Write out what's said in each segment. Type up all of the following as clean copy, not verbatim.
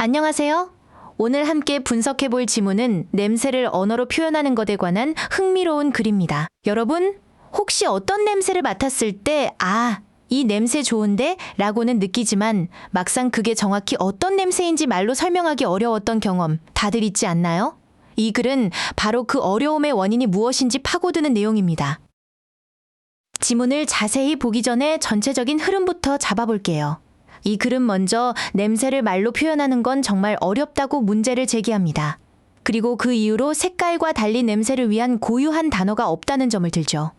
안녕하세요. 오늘 함께 분석해 볼 지문은 냄새를 언어로 표현하는 것에 관한 흥미로운 글입니다. 여러분, 혹시 어떤 냄새를 맡았을 때, 이 냄새 좋은데? 라고는 느끼지만 막상 그게 정확히 어떤 냄새인지 말로 설명하기 어려웠던 경험 다들 있지 않나요? 이 글은 바로 그 어려움의 원인이 무엇인지 파고드는 내용입니다. 지문을 자세히 보기 전에 전체적인 흐름부터 잡아볼게요. 이 글은 먼저 냄새를 말로 표현하는 건 정말 어렵다고 문제를 제기합니다. 그리고 그 이후로 색깔과 달리 냄새를 위한 고유한 단어가 없다는 점을 들죠.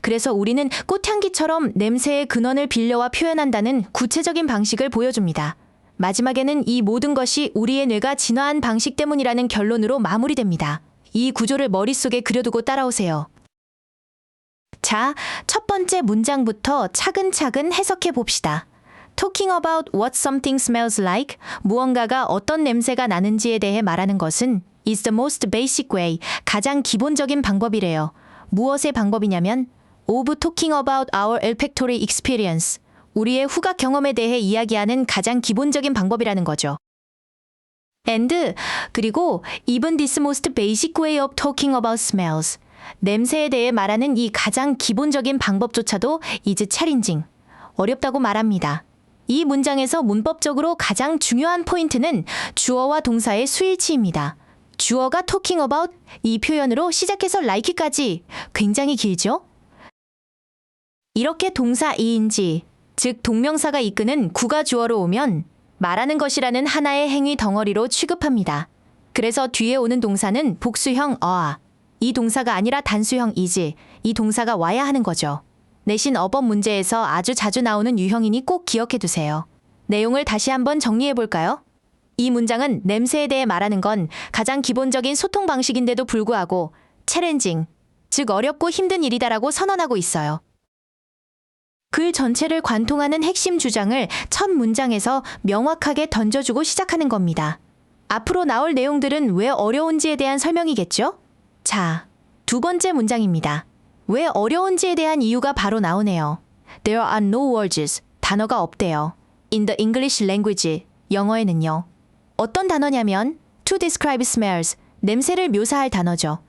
그래서 우리는 꽃향기처럼 냄새의 근원을 빌려와 표현한다는 구체적인 방식을 보여줍니다. 마지막에는 이 모든 것이 우리의 뇌가 진화한 방식 때문이라는 결론으로 마무리됩니다. 이 구조를 머릿속에 그려두고 따라오세요. 자, 첫 번째 문장부터 차근차근 해석해 봅시다. Talking about what something smells like, 무언가가 어떤 냄새가 나는지에 대해 말하는 것은 is the most basic way, 가장 기본적인 방법이래요. 무엇의 방법이냐면 of talking about our olfactory experience, 우리의 후각 경험에 대해 이야기하는 가장 기본적인 방법이라는 거죠. And, 그리고 even this most basic way of talking about smells, 냄새에 대해 말하는 이 가장 기본적인 방법조차도 is challenging, 어렵다고 말합니다. 이 문장에서 문법적으로 가장 중요한 포인트는 주어와 동사의 수일치입니다. 주어가 talking about 이 표현으로 시작해서 like까지 굉장히 길죠? 이렇게 동사 이인지, 즉 동명사가 이끄는 구가 주어로 오면 말하는 것이라는 하나의 행위 덩어리로 취급합니다. 그래서 뒤에 오는 동사는 복수형 이 동사가 아니라 단수형 is, 이 동사가 와야 하는 거죠. 내신 어법 문제에서 아주 자주 나오는 유형이니 꼭 기억해 두세요. 내용을 다시 한번 정리해 볼까요? 이 문장은 냄새에 대해 말하는 건 가장 기본적인 소통 방식인데도 불구하고 challenging, 즉 어렵고 힘든 일이다라고 선언하고 있어요. 글 전체를 관통하는 핵심 주장을 첫 문장에서 명확하게 던져주고 시작하는 겁니다. 앞으로 나올 내용들은 왜 어려운지에 대한 설명이겠죠? 자, 두 번째 문장입니다. 왜 어려운지에 대한 이유가 바로 나오네요. There are no words, 단어가 없대요. In the English language, 영어에는요. 어떤 단어냐면 to describe smells, 냄새를 묘사할 단어죠.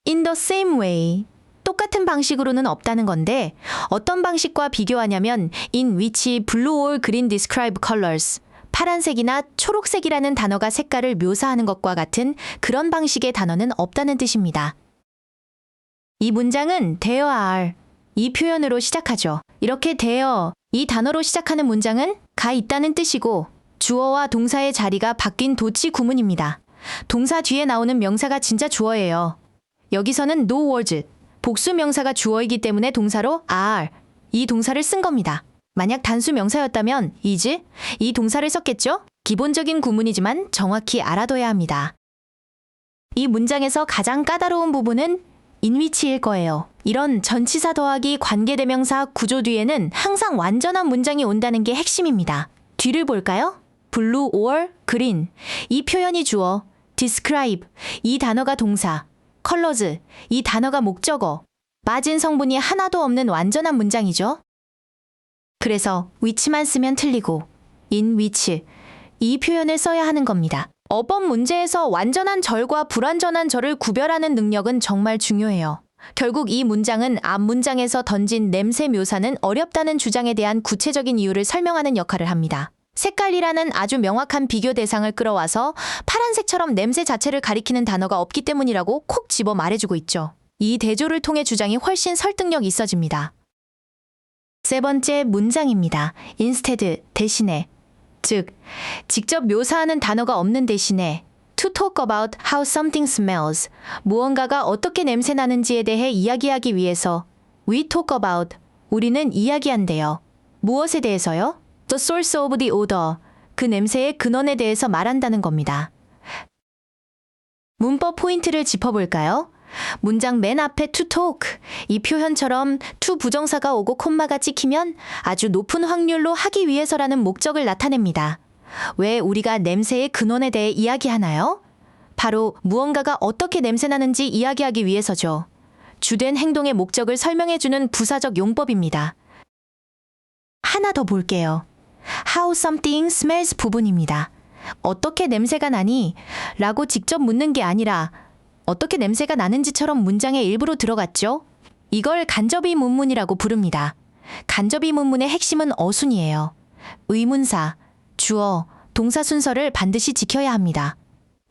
In the same way, 똑같은 방식으로는 없다는 건데 어떤 방식과 비교하냐면 in which blue or green describe colors, 파란색이나 초록색이라는 단어가 색깔을 묘사하는 것과 같은 그런 방식의 단어는 없다는 뜻입니다. 이 문장은 there are, 이 표현으로 시작하죠. 이렇게 there, 이 단어로 시작하는 문장은 가 있다는 뜻이고 주어와 동사의 자리가 바뀐 도치 구문입니다. 동사 뒤에 나오는 명사가 진짜 주어예요. 여기서는 no words, 복수 명사가 주어이기 때문에 동사로 are, 이 동사를 쓴 겁니다. 만약 단수 명사였다면 is, 이 동사를 썼겠죠? 기본적인 구문이지만 정확히 알아둬야 합니다. 이 문장에서 가장 까다로운 부분은 in which일 거예요. 이런 전치사 더하기 관계대명사 구조 뒤에는 항상 완전한 문장이 온다는 게 핵심입니다. 뒤를 볼까요? blue or green, 이 표현이 주어, describe, 이 단어가 동사, colors, 이 단어가 목적어, 빠진 성분이 하나도 없는 완전한 문장이죠. 그래서 which만 쓰면 틀리고 in which, 이 표현을 써야 하는 겁니다. 어법 문제에서 완전한 절과 불완전한 절을 구별하는 능력은 정말 중요해요. 결국 이 문장은 앞 문장에서 던진 냄새 묘사는 어렵다는 주장에 대한 구체적인 이유를 설명하는 역할을 합니다. 색깔이라는 아주 명확한 비교 대상을 끌어와서 파란색처럼 냄새 자체를 가리키는 단어가 없기 때문이라고 콕 집어 말해주고 있죠. 이 대조를 통해 주장이 훨씬 설득력 있어집니다. 세 번째 문장입니다. instead, 대신에, 즉, 직접 묘사하는 단어가 없는 대신에 to talk about how something smells, 무언가가 어떻게 냄새 나는지에 대해 이야기하기 위해서 we talk about, 우리는 이야기한대요. 무엇에 대해서요? The source of the odor, 그 냄새의 근원에 대해서 말한다는 겁니다. 문법 포인트를 짚어볼까요? 문장 맨 앞에 to talk, 이 표현처럼 to 부정사가 오고 콤마가 찍히면 아주 높은 확률로 하기 위해서라는 목적을 나타냅니다. 왜 우리가 냄새의 근원에 대해 이야기하나요? 바로 무언가가 어떻게 냄새나는지 이야기하기 위해서죠. 주된 행동의 목적을 설명해주는 부사적 용법입니다. 하나 더 볼게요. How something smells 부분입니다. 어떻게 냄새가 나니? 라고 직접 묻는 게 아니라 어떻게 냄새가 나는지처럼 문장의 일부로 들어갔죠. 이걸 간접의 문문이라고 부릅니다. 간접의 문문의 핵심은 어순이에요. 의문사, 주어, 동사 순서를 반드시 지켜야 합니다.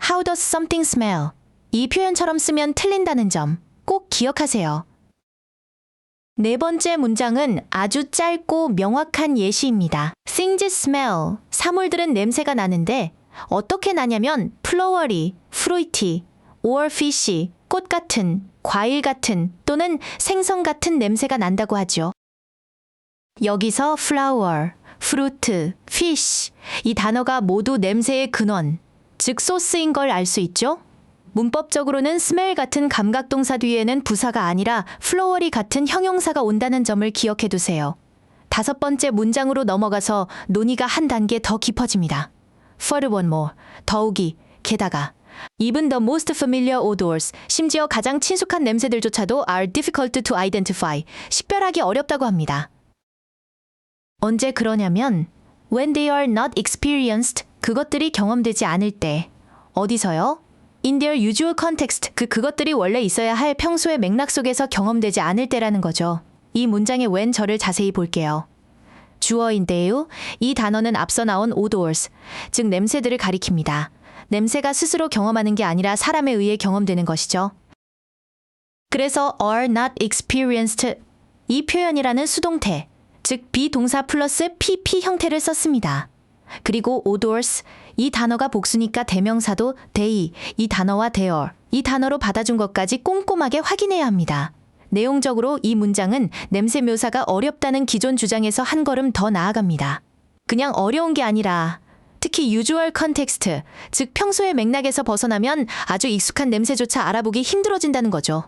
How does something smell? 이 표현처럼 쓰면 틀린다는 점 꼭 기억하세요. 네 번째 문장은 아주 짧고 명확한 예시입니다. Things smell. 사물들은 냄새가 나는데 어떻게 나냐면 flowery, fruity, or fishy, 꽃 같은, 과일 같은 또는 생선 같은 냄새가 난다고 하죠. 여기서 flower, fruit, fish 이 단어가 모두 냄새의 근원, 즉 소스인 걸 알 수 있죠? 문법적으로는 smell 같은 감각동사 뒤에는 부사가 아니라 flowery 같은 형용사가 온다는 점을 기억해 두세요. 다섯 번째 문장으로 넘어가서 논의가 한 단계 더 깊어집니다. Furthermore, 더욱이, 게다가 Even the most familiar odors, 심지어 가장 친숙한 냄새들조차도 are difficult to identify, 식별하기 어렵다고 합니다. 언제 그러냐면 when they are not experienced, 그것들이 경험되지 않을 때. 어디서요? In their usual context, 그것들이 원래 있어야 할 평소의 맥락 속에서 경험되지 않을 때라는 거죠. 이 문장의 when 절을 자세히 볼게요. 주어인데요. 이 단어는 앞서 나온 odors, 즉 냄새들을 가리킵니다. 냄새가 스스로 경험하는 게 아니라 사람에 의해 경험되는 것이죠. 그래서 are not experienced, 이 표현이라는 수동태, 즉 비동사 플러스 pp 형태를 썼습니다. 그리고 odors, 이 단어가 복수니까 대명사도 they, 이 단어와 their, 이 단어로 받아준 것까지 꼼꼼하게 확인해야 합니다. 내용적으로 이 문장은 냄새 묘사가 어렵다는 기존 주장에서 한 걸음 더 나아갑니다. 그냥 어려운 게 아니라 특히 usual context, 즉 평소의 맥락에서 벗어나면 아주 익숙한 냄새조차 알아보기 힘들어진다는 거죠.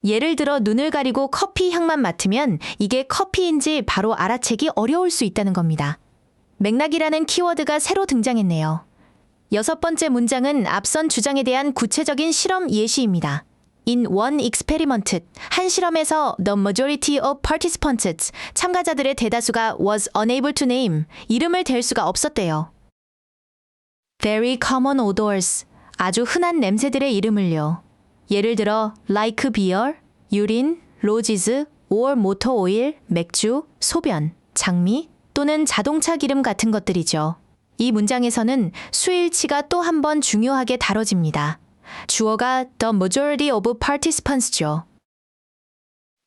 예를 들어 눈을 가리고 커피 향만 맡으면 이게 커피인지 바로 알아채기 어려울 수 있다는 겁니다. 맥락이라는 키워드가 새로 등장했네요. 여섯 번째 문장은 앞선 주장에 대한 구체적인 실험 예시입니다. In one experiment, 한 실험에서 the majority of participants, 참가자들의 대다수가 was unable to name, 이름을 댈 수가 없었대요. Very common odors, 아주 흔한 냄새들의 이름을요. 예를 들어 like beer, urine, roses, or motor oil, 맥주, 소변, 장미 또는 자동차 기름 같은 것들이죠. 이 문장에서는 수일치가 또 한 번 중요하게 다뤄집니다. 주어가 the majority of participants죠.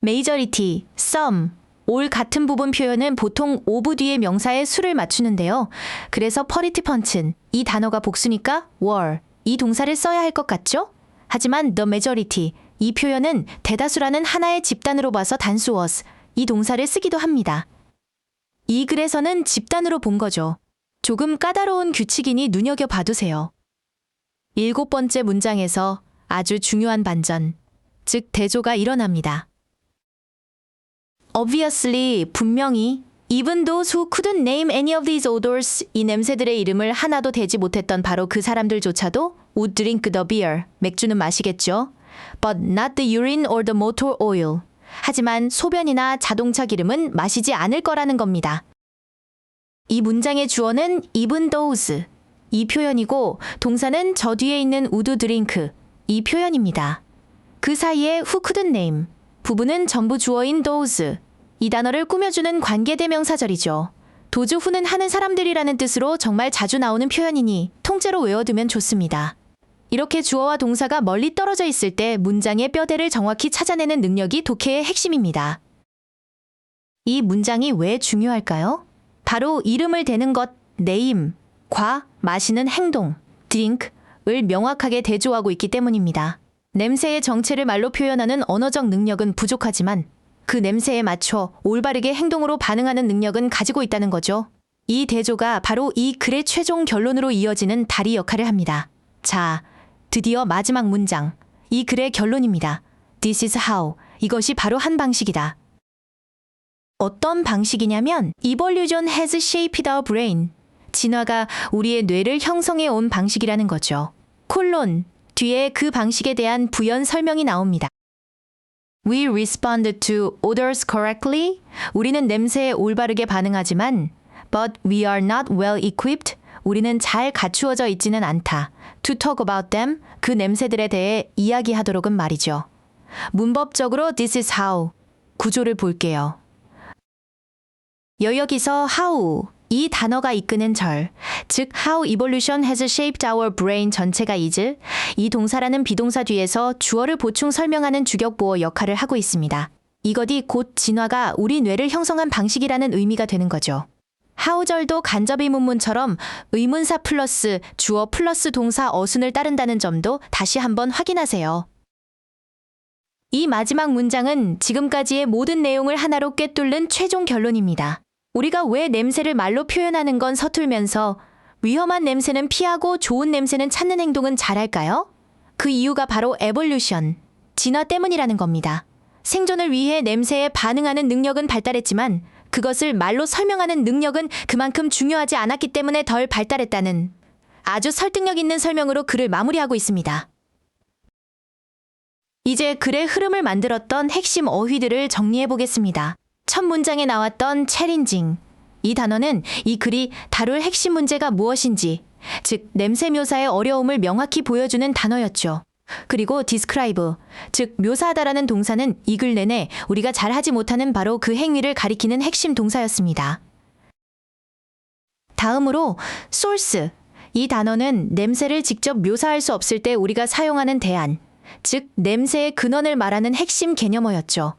majority, some, all 같은 부분 표현은 보통 of 뒤에 명사의 수를 맞추는데요. 그래서 participants, 이 단어가 복수니까 were, 이 동사를 써야 할 것 같죠? 하지만 the majority, 이 표현은 대다수라는 하나의 집단으로 봐서 단수 was, 이 동사를 쓰기도 합니다. 이 글에서는 집단으로 본 거죠. 조금 까다로운 규칙이니 눈여겨봐두세요. 일곱 번째 문장에서 아주 중요한 반전, 즉 대조가 일어납니다. Obviously, 분명히 Even those who couldn't name any of these odors, 이 냄새들의 이름을 하나도 대지 못했던 바로 그 사람들조차도 would drink the beer, 맥주는 마시겠죠. But not the urine or the motor oil. 하지만 소변이나 자동차 기름은 마시지 않을 거라는 겁니다. 이 문장의 주어는 even those, 이 표현이고 동사는 저 뒤에 있는 would drink, 이 표현입니다. 그 사이에 who couldn't name, 부분은 전부 주어인 those, 이 단어를 꾸며주는 관계대명사절이죠. 도주 후는 하는 사람들이라는 뜻으로 정말 자주 나오는 표현이니 통째로 외워두면 좋습니다. 이렇게 주어와 동사가 멀리 떨어져 있을 때 문장의 뼈대를 정확히 찾아내는 능력이 독해의 핵심입니다. 이 문장이 왜 중요할까요? 바로 이름을 대는 것, name, 과 마시는 행동, drink을 명확하게 대조하고 있기 때문입니다. 냄새의 정체를 말로 표현하는 언어적 능력은 부족하지만 그 냄새에 맞춰 올바르게 행동으로 반응하는 능력은 가지고 있다는 거죠. 이 대조가 바로 이 글의 최종 결론으로 이어지는 다리 역할을 합니다. 자, 드디어 마지막 문장, 이 글의 결론입니다. This is how, 이것이 바로 한 방식이다. 어떤 방식이냐면 Evolution has shaped our brain, 진화가 우리의 뇌를 형성해 온 방식이라는 거죠. 콜론, 뒤에 그 방식에 대한 부연 설명이 나옵니다. We respond to odors correctly. 우리는 냄새에 올바르게 반응하지만 but we are not well equipped. 우리는 잘 갖추어져 있지는 않다. To talk about them, 그 냄새들에 대해 이야기하도록은 말이죠. 문법적으로 this is how, 구조를 볼게요. 여기서 how, 이 단어가 이끄는 절, 즉 how evolution has shaped our brain 전체가 is, 이 동사라는 비동사 뒤에서 주어를 보충 설명하는 주격보어 역할을 하고 있습니다. 이것이 곧 진화가 우리 뇌를 형성한 방식이라는 의미가 되는 거죠. how절도 간접의 문문처럼 의문사 플러스 주어 플러스 동사 어순을 따른다는 점도 다시 한번 확인하세요. 이 마지막 문장은 지금까지의 모든 내용을 하나로 꿰뚫는 최종 결론입니다. 우리가 왜 냄새를 말로 표현하는 건 서툴면서 위험한 냄새는 피하고 좋은 냄새는 찾는 행동은 잘할까요? 그 이유가 바로 에볼루션, 진화 때문이라는 겁니다. 생존을 위해 냄새에 반응하는 능력은 발달했지만 그것을 말로 설명하는 능력은 그만큼 중요하지 않았기 때문에 덜 발달했다는 아주 설득력 있는 설명으로 글을 마무리하고 있습니다. 이제 글의 흐름을 만들었던 핵심 어휘들을 정리해 보겠습니다. 첫 문장에 나왔던 챌린징. 이 단어는 이 글이 다룰 핵심 문제가 무엇인지, 즉 냄새 묘사의 어려움을 명확히 보여주는 단어였죠. 그리고 describe, 즉 묘사하다라는 동사는 이 글 내내 우리가 잘하지 못하는 바로 그 행위를 가리키는 핵심 동사였습니다. 다음으로 source. 이 단어는 냄새를 직접 묘사할 수 없을 때 우리가 사용하는 대안, 즉 냄새의 근원을 말하는 핵심 개념어였죠.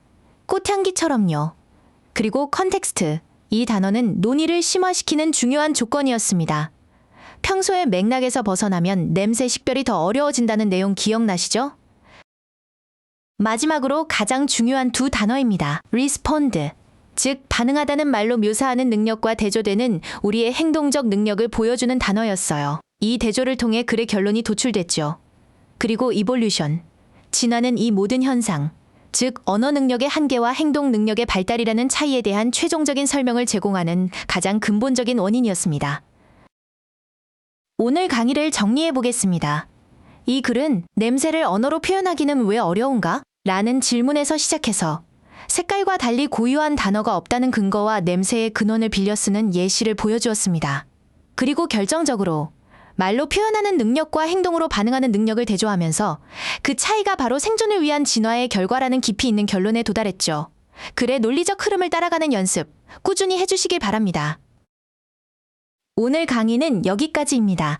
꽃향기처럼요. 그리고 컨텍스트. 이 단어는 논의를 심화시키는 중요한 조건이었습니다. 평소의 맥락에서 벗어나면 냄새 식별이 더 어려워진다는 내용 기억나시죠? 마지막으로 가장 중요한 두 단어입니다. respond, 즉 반응하다는 말로 묘사하는 능력과 대조되는 우리의 행동적 능력을 보여주는 단어였어요. 이 대조를 통해 글의 결론이 도출됐죠. 그리고 evolution, 진화는 이 모든 현상, 즉 언어 능력의 한계와 행동 능력의 발달이라는 차이에 대한 최종적인 설명을 제공하는 가장 근본적인 원인이었습니다. 오늘 강의를 정리해 보겠습니다. 이 글은 냄새를 언어로 표현하기는 왜 어려운가? 라는 질문에서 시작해서 색깔과 달리 고유한 단어가 없다는 근거와 냄새의 근원을 빌려 쓰는 예시를 보여주었습니다. 그리고 결정적으로 말로 표현하는 능력과 행동으로 반응하는 능력을 대조하면서 그 차이가 바로 생존을 위한 진화의 결과라는 깊이 있는 결론에 도달했죠. 글의 논리적 흐름을 따라가는 연습 꾸준히 해주시길 바랍니다. 오늘 강의는 여기까지입니다.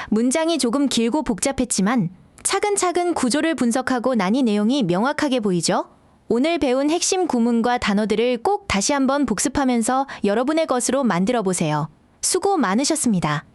문장이 조금 길고 복잡했지만 차근차근 구조를 분석하고 나니 내용이 명확하게 보이죠? 오늘 배운 핵심 구문과 단어들을 꼭 다시 한번 복습하면서 여러분의 것으로 만들어 보세요. 수고 많으셨습니다.